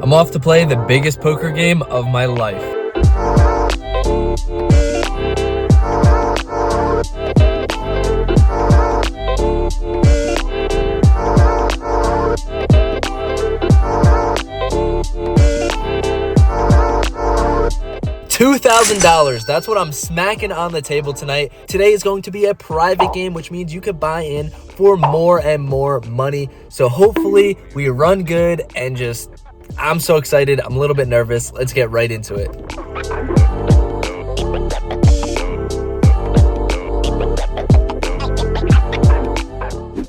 I'm off to play the biggest poker game of my life. $2,000, that's what I'm smacking on the table tonight. Today is going to be a private game, which means you could buy in for more and more money. So hopefully we run good and I'm so excited. I'm a little bit nervous. Let's get right into it.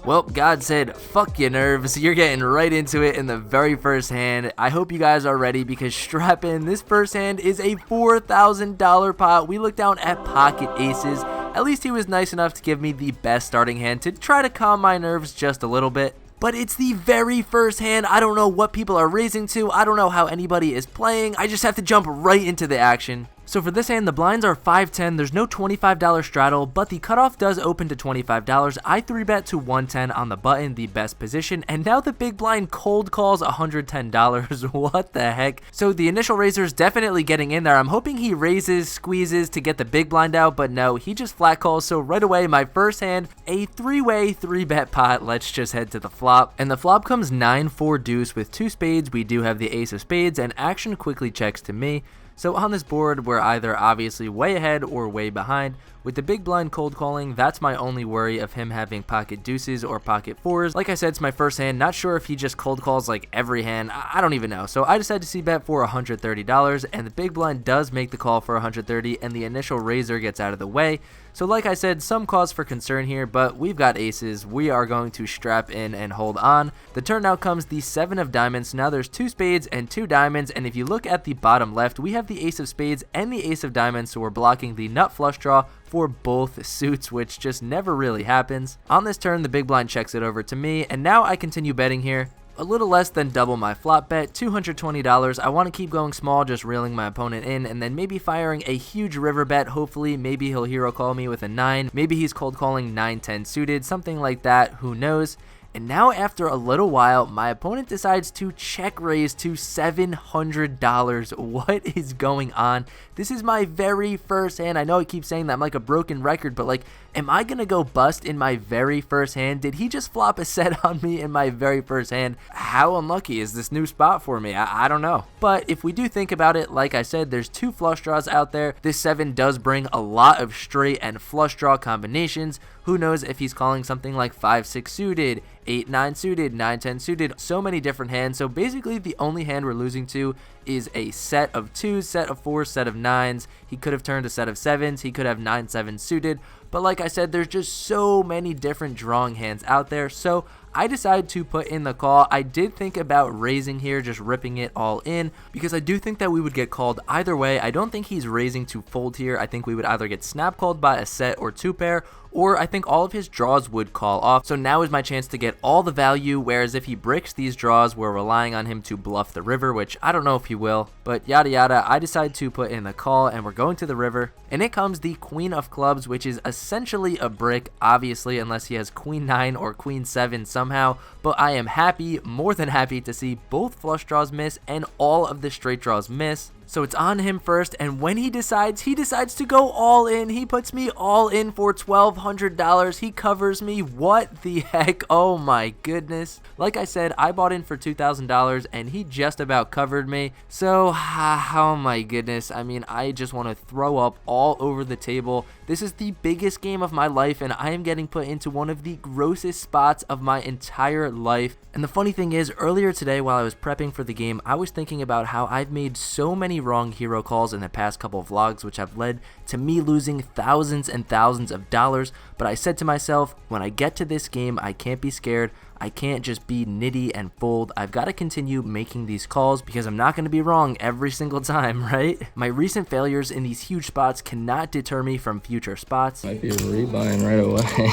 Well, God said, fuck your nerves. You're getting right into it in the very first hand. I hope you guys are ready because strap in. This first hand is a $4,000 pot. We look down at pocket aces. At least he was nice enough to give me the best starting hand to try to calm my nerves just a little bit. But it's the very first hand. I don't know what people are raising to. I don't know how anybody is playing. I just have to jump right into the action. So for this hand, the blinds are 5-10. There's no $25 straddle, but the cutoff does open to $25. I 3-bet to 110 on the button, the best position, and now the big blind cold calls $110. What the heck? So the initial raiser is definitely getting in there. I'm hoping he raises, squeezes to get the big blind out, but no, he just flat calls. So right away, my first hand, a three-way 3-bet pot. Let's just head to the flop. And the flop comes 9-4 deuce with 2 spades. We do have the ace of spades, and action quickly checks to me. So on this board, we're either obviously way ahead or way behind. With the big blind cold calling, that's my only worry of him having pocket deuces or pocket fours. Like I said, it's my first hand. Not sure if he just cold calls like every hand. I don't even know. So I decided to c-bet for $130, and the big blind does make the call for $130, and the initial raiser gets out of the way. So like I said, some cause for concern here, but we've got aces. We are going to strap in and hold on. The turn now comes the 7 of diamonds. So now there's 2 spades and 2 diamonds, and if you look at the bottom left, we have the ace of spades and the ace of diamonds, so we're blocking the nut flush draw for both suits, which just never really happens. On this turn, the big blind checks it over to me, and now I continue betting here. A little less than double my flop bet, $220. I want to keep going small, just reeling my opponent in, and then maybe firing a huge river bet. Hopefully, maybe he'll hero call me with a 9. Maybe he's cold calling 9-10 suited, something like that. Who knows? And now after a little while, my opponent decides to check raise to $700. What is going on? This is my very first hand. I know I keep saying that I'm like a broken record, but like, am I going to go bust in my very first hand? Did he just flop a set on me in my very first hand? How unlucky is this new spot for me? I don't know. But if we do think about it, like I said, there's 2 flush draws out there. This 7 does bring a lot of straight and flush draw combinations. Who knows if he's calling something like 5-6 suited, 8-9 suited, 9-10 suited, so many different hands. So basically the only hand we're losing to is a set of 2s, set of 4s, set of 9s. He could have turned a set of 7s. He could have 9-7 suited. But like I said, there's just so many different drawing hands out there. So I decided to put in the call. I did think about raising here, just ripping it all in, because I do think that we would get called either way. I don't think he's raising to fold here. I think we would either get snap called by a set or 2 pair, or I think all of his draws would call off. So now is my chance to get all the value, whereas if he bricks these draws, we're relying on him to bluff the river, which I don't know if he will, but yada yada. I decide to put in the call, and we're going to the river, and it comes the queen of clubs, which is essentially a brick, obviously, unless he has queen 9 or queen 7 somehow, but I am happy, more than happy, to see both flush draws miss and all of the straight draws miss. So it's on him first, and when he decides to go all in. He puts me all in for $1,200. He covers me. What the heck? Oh my goodness. Like I said, I bought in for $2,000, and he just about covered me. So, oh my goodness. I mean, I just want to throw up all over the table. This is the biggest game of my life, and I am getting put into one of the grossest spots of my entire life. And the funny thing is, earlier today while I was prepping for the game, I was thinking about how I've made so many wrong hero calls in the past couple of vlogs, which have led to me losing thousands and thousands of dollars. But I said to myself, when I get to this game, I can't be scared. I can't just be nitty and fold. I've got to continue making these calls because I'm not going to be wrong every single time, right? My recent failures in these huge spots cannot deter me from future spots. Might be rebuying right away.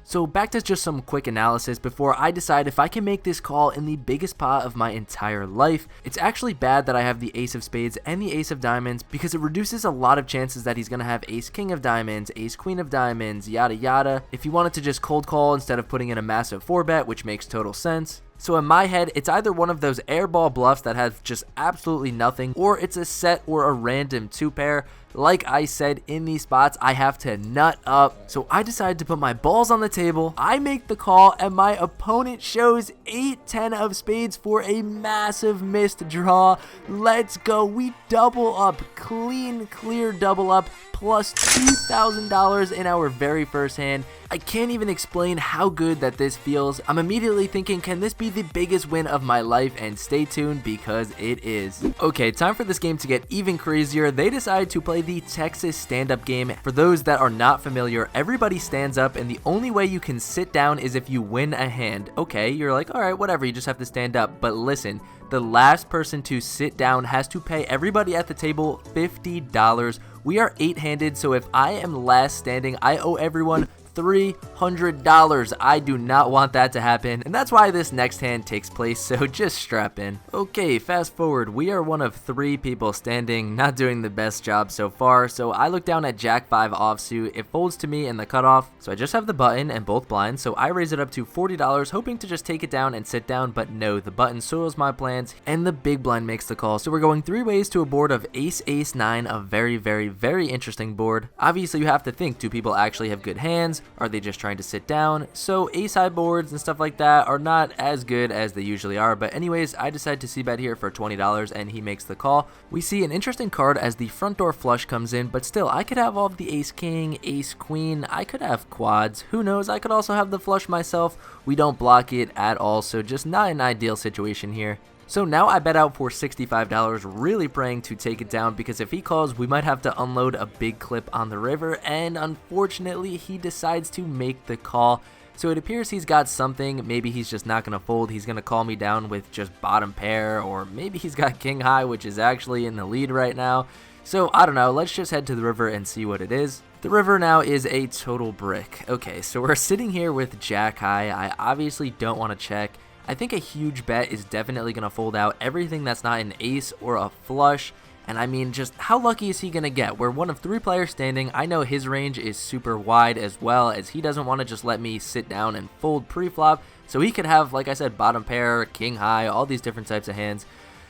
So back to just some quick analysis before I decide if I can make this call in the biggest pot of my entire life. It's actually bad that I have the ace of spades and the ace of diamonds because it reduces a lot of chances that he's going to have ace king of diamonds, ace queen of diamonds, yada yada. If you wanted to just cold call instead of putting in a massive 4-bet, which makes total sense. So in my head, it's either one of those airball bluffs that has just absolutely nothing, or it's a set or a random 2-pair. Like I said, in these spots, I have to nut up. So I decided to put my balls on the table. I make the call, and my opponent shows 8-10 of spades for a massive missed draw. Let's go. We double up. Clean, clear double up, plus $2,000 in our very first hand. I can't even explain how good that this feels. I'm immediately thinking, can this be the biggest win of my life? And stay tuned, because it is. Okay, time for this game to get even crazier. They decided to play the Texas stand-up game. For those that are not familiar, everybody stands up, and the only way you can sit down is if you win a hand. Okay, you're like, all right, whatever, you just have to stand up. But listen, the last person to sit down has to pay everybody at the table $50. We are 8-handed, so if I am last standing, I owe everyone $300. I do not want that to happen, and that's why this next hand takes place, so just strap in. Okay, fast forward, we are one of 3 people standing, not doing the best job so far, so I look down at Jack 5 offsuit. It folds to me in the cutoff, so I just have the button and both blinds, so I raise it up to $40, hoping to just take it down and sit down, but no, the button soils my plans, and the big blind makes the call. So we're going 3 ways to a board of ace, ace, 9, a very, very, very interesting board. Obviously, you have to think, do people actually have good hands? Are they just trying to sit down? So ace high boards and stuff like that are not as good as they usually are, but anyways, I decide to c-bet here for $20, and he makes the call. We see an interesting card as the front door flush comes in, but still, I could have all of the ace king, ace queen, I could have quads, who knows, I could also have the flush myself. We don't block it at all, so just not an ideal situation here. So now I bet out for $65, really praying to take it down, because if he calls, we might have to unload a big clip on the river, and unfortunately, he decides to make the call. So it appears he's got something. Maybe he's just not going to fold. He's going to call me down with just bottom pair, or maybe he's got king high, which is actually in the lead right now. So I don't know, let's just head to the river and see what it is. The river now is a total brick. Okay, so we're sitting here with jack high. I obviously don't want to check. I think a huge bet is definitely going to fold out everything that's not an ace or a flush. And I mean, just how lucky is he going to get? We're one of 3 players standing. I know his range is super wide, as well as he doesn't want to just let me sit down and fold pre-flop. So he could have, like I said, bottom pair, king high, all these different types of hands.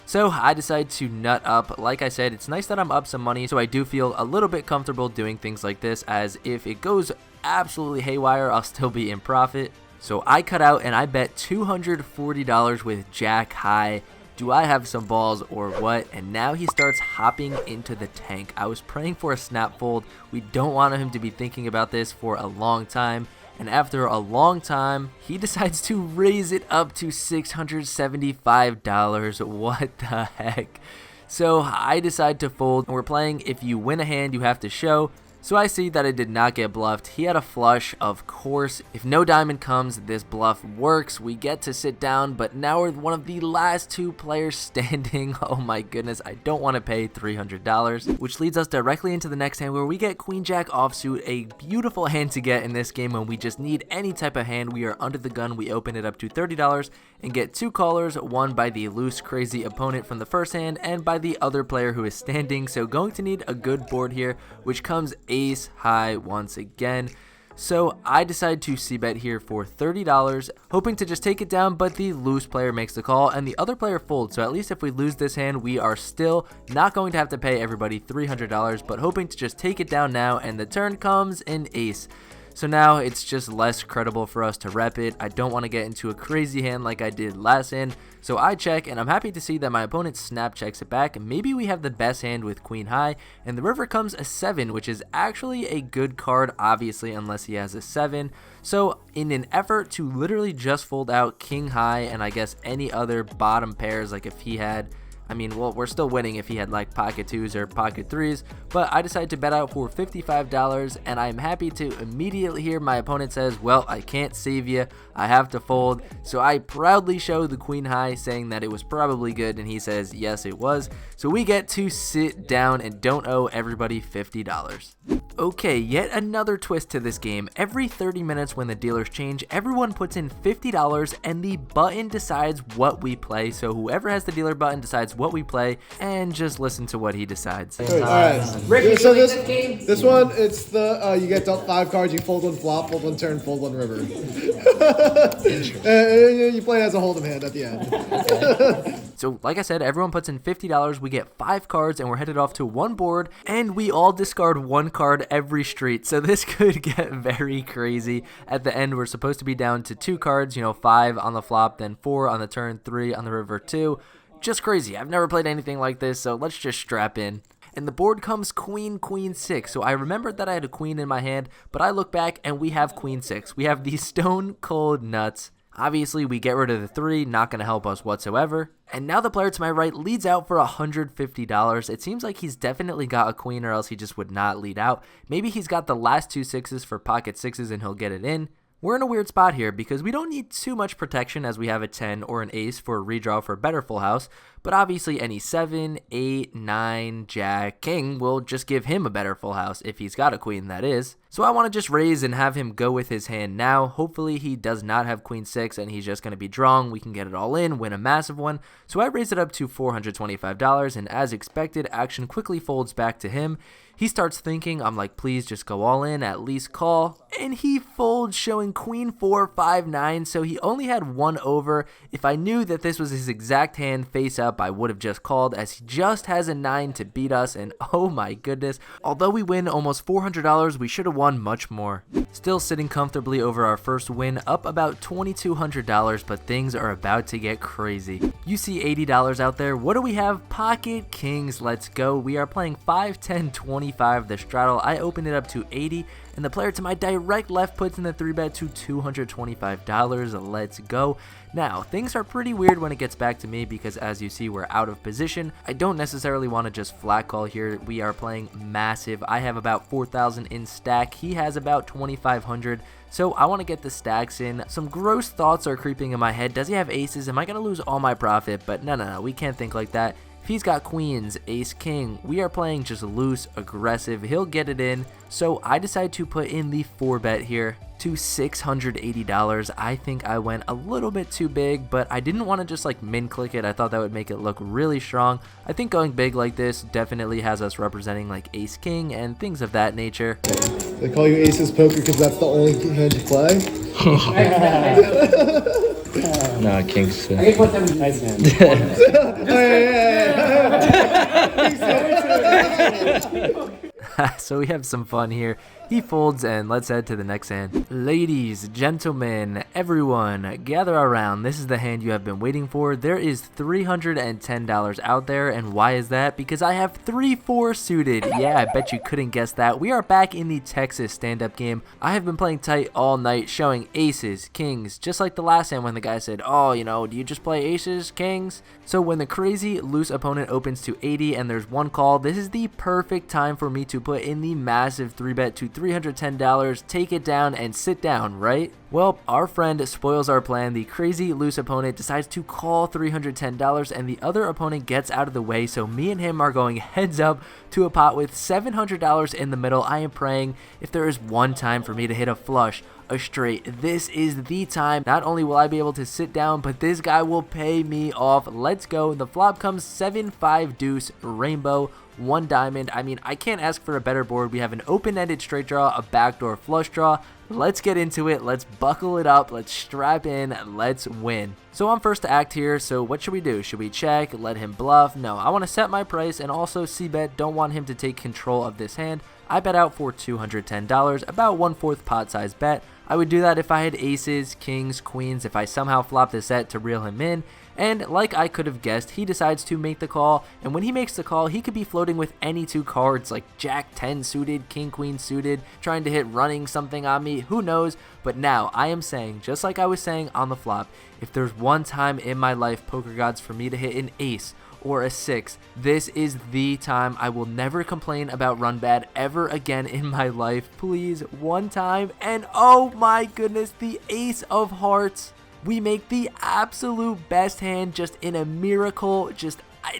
So I decide to nut up. Like I said, it's nice that I'm up some money, so I do feel a little bit comfortable doing things like this, as if it goes absolutely haywire, I'll still be in profit. So I cut out and I bet $240 with jack high. Do I have some balls or what? And now he starts hopping into the tank. I was praying for a snap fold. We don't want him to be thinking about this for a long time. And after a long time, he decides to raise it up to $675. What the heck? So I decide to fold, and we're playing if you win a hand, you have to show. So I see that I did not get bluffed. He had a flush, of course. If no diamond comes, this bluff works. We get to sit down, but now we're one of the last 2 players standing. Oh my goodness, I don't want to pay $300, which leads us directly into the next hand, where we get queen jack offsuit, a beautiful hand to get in this game when we just need any type of hand. We are under the gun. We open it up to $30 and get 2 callers, one by the loose crazy opponent from the first hand and by the other player who is standing. So going to need a good board here, which comes ace high once again. So I decide to c-bet here for $30, hoping to just take it down, but the loose player makes the call and the other player folds. So at least if we lose this hand, we are still not going to have to pay everybody $300, but hoping to just take it down now, and the turn comes an ace. So now it's just less credible for us to rep it. I don't want to get into a crazy hand like I did last hand. So I check, and I'm happy to see that my opponent snap checks it back. Maybe we have the best hand with queen high, and the river comes a 7, which is actually a good card, obviously, unless he has a 7. So in an effort to literally just fold out king high, and I guess any other bottom pairs, like if he had, I mean, well, we're still winning if he had like pocket 2s or pocket 3s, but I decided to bet out for $55, and I'm happy to immediately hear my opponent says, well, I can't save you, I have to fold. So I proudly show the queen high, saying that it was probably good, and he says, yes, it was. So we get to sit down and don't owe everybody $50. Okay, yet another twist to this game. Every 30 minutes when the dealers change, everyone puts in $50 and the button decides what we play. So whoever has the dealer button decides what we play, and just listen to what he decies. Alright, Ricky, so you this game? this one, it's the, you get dealt 5 cards, you fold 1 flop, fold 1 turn, fold 1 river. You play it as a hold'em hand at the end. So like I said, everyone puts in $50, we get 5 cards, and we're headed off to 1 board, and we all discard 1 card every street. So this could get very crazy. At the end, we're supposed to be down to 2 cards, 5 on the flop, then 4 on the turn, 3 on the river, 2. Just crazy. I've never played anything like this, so let's just strap in. And the board comes queen, queen, 6. So I remembered that I had a queen in my hand, but I look back and we have queen 6. We have these stone cold nuts. Obviously, we get rid of the 3, not going to help us whatsoever. And now the player to my right leads out for $150. It seems like he's definitely got a queen, or else he just would not lead out. Maybe he's got the last 2 6s for pocket 6s and he'll get it in. We're in a weird spot here because we don't need too much protection, as we have a 10 or an ace for a redraw for a better full house, but obviously any 7, 8, 9, jack, king will just give him a better full house if he's got a queen, that is. So I want to just raise and have him go with his hand now. Hopefully he does not have queen 6 and he's just going to be drawing. We can get it all in, win a massive one. So I raise it up to $425, and as expected, action quickly folds back to him. He starts thinking. I'm like, please just go all in, at least call. And he folds, showing queen 4, 5, 9. So he only had 1 over. If I knew that this was his exact hand face up, I would have just called, as he just has a 9 to beat us. And oh my goodness, although we win almost $400, we should have won much more. Still sitting comfortably over our first win, up about $2,200, but things are about to get crazy. You see $80 out there. What do we have? Pocket kings. Let's go. We are playing 5, 10, 25 the straddle. I open it up to 80, and the player to my direct left puts in the 3-bet to $225. Let's go. Now, things are pretty weird when it gets back to me because, as you see, we're out of position. I don't necessarily want to just flat call here. We are playing massive. I have about 4,000 in stack. He has about 2,500. So I want to get the stacks in. Some gross thoughts are creeping in my head. Does he have aces? Am I going to lose all my profit? But no, we can't think like that. If he's got queens, ace, king, we are playing just loose, aggressive. He'll get it in. So I decide to put in the 4-bet here to $680. I think I went a little bit too big, but I didn't want to just like min click it. I thought that would make it look really strong. I think going big like this definitely has us representing like ace, king, and things of that nature. They call you Aces Poker because that's the only hand to play? Nah, kings. I can put them in nice hands. So we have some fun here. He folds, and let's head to the next hand. Ladies, gentlemen, everyone, gather around. This is the hand you have been waiting for. There is $310 out there, and why is that? Because I have 3-4 suited. Yeah, I bet you couldn't guess that. We are back in the Texas stand-up game. I have been playing tight all night, showing aces, kings, just like the last hand when the guy said, oh, do you just play aces, kings? So when the crazy loose opponent opens to 80 and there's 1 call, this is the perfect time for me to put in the massive 3-bet to $310, take it down, and sit down, right? Well, our friend spoils our plan. The crazy loose opponent decides to call $310, and the other opponent gets out of the way, so me and him are going heads up to a pot with $700 in the middle. I am praying if there is one time for me to hit a flush, a straight, this is the time. Not only will I be able to sit down, but this guy will pay me off. Let's go. The flop comes 7-5 deuce rainbow, 1 diamond. I mean, I can't ask for a better board. We have an open-ended straight draw, a backdoor flush draw. Let's get into it. Let's buckle it up. Let's strap in. Let's win. So I'm first to act here. So what should we do? Should we check? Let him bluff? No, I want to set my price and also c-bet. Don't want him to take control of this hand. I bet out for $210, about 1/4 pot size bet. I would do that if I had aces, kings, queens, if I somehow flopped the set to reel him in. And like I could have guessed, he decides to make the call, and when he makes the call, he could be floating with any 2 cards like jack 10 suited, king queen suited, trying to hit running something on me, who knows. But now I am saying, just like I was saying on the flop, if there's one time in my life, poker gods, for me to hit an ace or a 6, this is the time. I will never complain about run bad ever again in my life. Please, one time, and oh my goodness, the ace of hearts. We make the absolute best hand just in a miracle.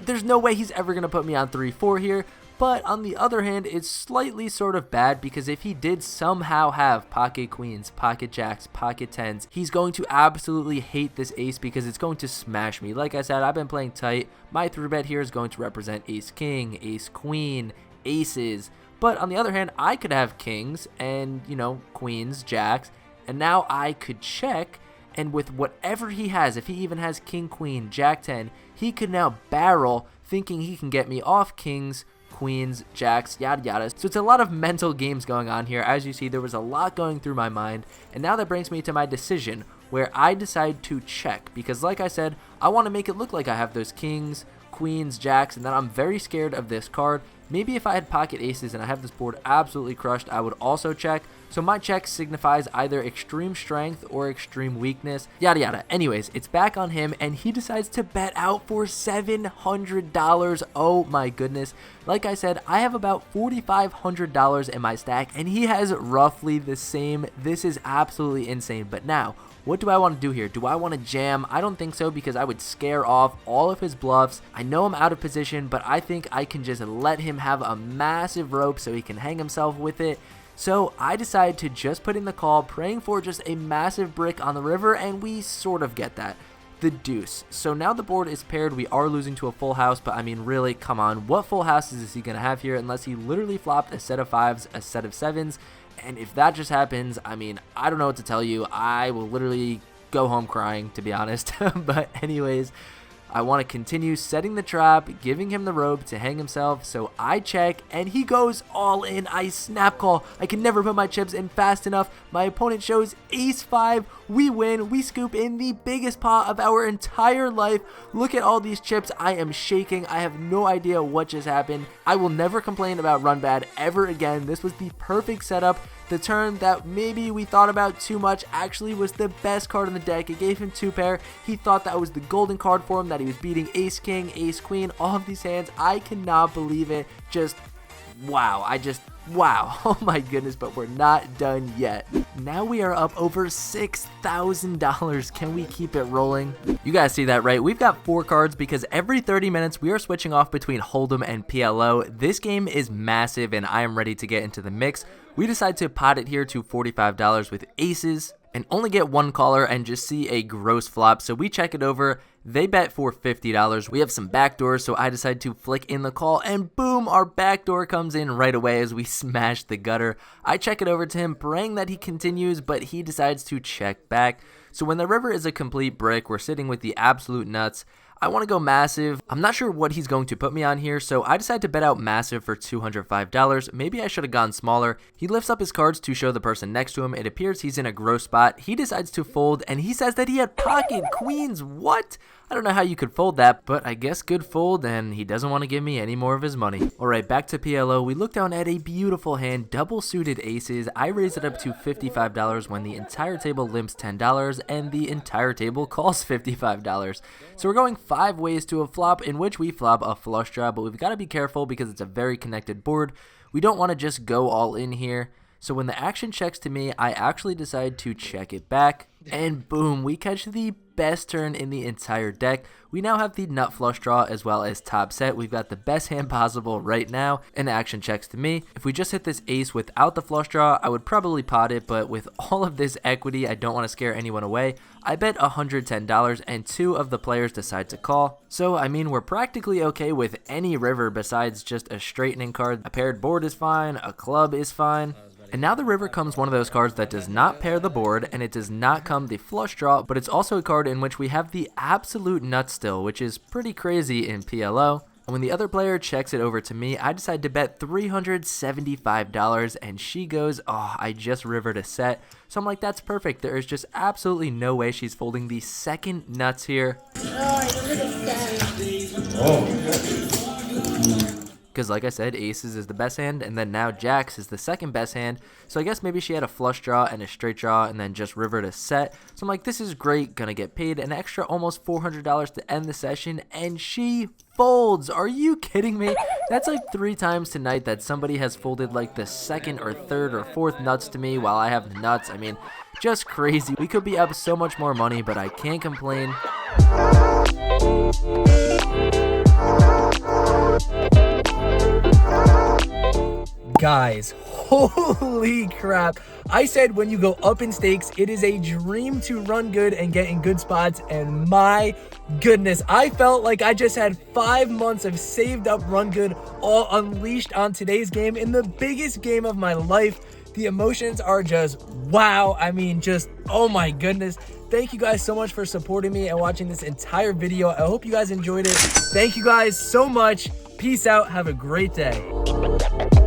There's no way he's ever going to put me on 3-4 here. But on the other hand, it's slightly sort of bad because if he did somehow have pocket queens, pocket jacks, pocket tens, he's going to absolutely hate this ace because it's going to smash me. Like I said, I've been playing tight. My 3-bet here is going to represent ace king, ace queen, aces. But on the other hand, I could have kings and, you know, queens, jacks, and now I could check, and with whatever he has, if he even has king, queen, jack 10, he could now barrel thinking he can get me off kings, queens, jacks, yada yada. So it's a lot of mental games going on here. As you see, there was a lot going through my mind, and now that brings me to my decision where I decide to check because, like I said, I want to make it look like I have those kings, queens, jacks, and that I'm very scared of this card. Maybe if I had pocket aces and I have this board absolutely crushed, I would also check. So my check signifies either extreme strength or extreme weakness, yada yada. Anyways, it's back on him and he decides to bet out for $700. Oh my goodness. Like I said, I have about $4,500 in my stack and he has roughly the same. This is absolutely insane. But now, what do I want to do here? Do I want to jam? I don't think so because I would scare off all of his bluffs. I know I'm out of position, but I think I can just let him have a massive rope so he can hang himself with it. So I decided to just put in the call, praying for just a massive brick on the river, and we sort of get that. The deuce. So now the board is paired. We are losing to a full house, but I mean, really, come on. What full houses is he going to have here unless he literally flopped a set of fives, a set of sevens? And if that just happens, I mean, I don't know what to tell you. I will literally go home crying, to be honest. But anyways, I want to continue setting the trap, giving him the rope to hang himself. So I check and he goes all in. I snap call. I can never put my chips in fast enough. My opponent shows ace 5. We win. We scoop in the biggest pot of our entire life. Look at all these chips. I am shaking. I have no idea what just happened. I will never complain about run bad ever again. This was the perfect setup. The turn that maybe we thought about too much actually was the best card in the deck. It gave him 2 pair. He thought that was the golden card for him, that he was beating ace king, ace queen, all of these hands. I cannot believe it. Just wow. Wow. Oh my goodness, but we're not done yet. Now we are up over $6,000. Can we keep it rolling? You guys see that, right? We've got 4 cards because every 30 minutes we are switching off between Hold'em and PLO. This game is massive and I am ready to get into the mix. We decide to pot it here to $45 with aces and only get 1 caller and just see a gross flop. So we check it over. They bet for $50. We have some backdoors, so I decide to flick in the call, and boom, our backdoor comes in right away as we smash the gutter. I check it over to him, praying that he continues, but he decides to check back. So when the river is a complete brick, we're sitting with the absolute nuts. I want to go massive. I'm not sure what he's going to put me on here, so I decide to bet out massive for $205. Maybe I should have gone smaller. He lifts up his cards to show the person next to him. It appears he's in a gross spot. He decides to fold, and he says that he had pocket queens. What? I don't know how you could fold that, but I guess good fold, and he doesn't want to give me any more of his money. Alright, back to PLO. We look down at a beautiful hand, double suited aces. I raise it up to $55 when the entire table limps $10, and the entire table calls $55. So we're going 5 ways to a flop, in which we flop a flush draw, but we've got to be careful because it's a very connected board. We don't want to just go all in here. So when the action checks to me, I actually decide to check it back, and boom, we catch the best turn in the entire deck. We now have the nut flush draw as well as top set. We've got the best hand possible right now, and action checks to me. If we just hit this ace without the flush draw, I would probably pot it, but with all of this equity, I don't want to scare anyone away. I bet $110, and 2 of the players decide to call. So, I mean, we're practically okay with any river besides just a straightening card. A paired board is fine, a club is fine. And now the river comes one of those cards that does not pair the board, and it does not come the flush draw, but it's also a card in which we have the absolute nut still, which is pretty crazy in PLO. And when the other player checks it over to me, I decide to bet $375, and she goes, oh, I just rivered a set. So I'm like, that's perfect. There is just absolutely no way she's folding the second nuts here. Because like I said, aces is the best hand, and then now jacks is the second best hand. So I guess maybe she had a flush draw and a straight draw and then just rivered a set. So I'm like, this is great, gonna get paid an extra almost $400 to end the session, and she folds. Are you kidding me? That's like 3 times tonight that somebody has folded like the second or third or fourth nuts to me while I have the nuts. I mean, just crazy. We could be up so much more money, but I can't complain. guys, holy crap. I said when you go up in stakes, it is a dream to run good and get in good spots, and my goodness, I felt like I just had 5 months of saved up run good all unleashed on today's game in the biggest game of my life. The emotions are just wow. I mean, just oh my goodness. Thank you guys so much for supporting me and watching this entire video. I hope you guys enjoyed it. Thank you guys so much. Peace out. Have a great day.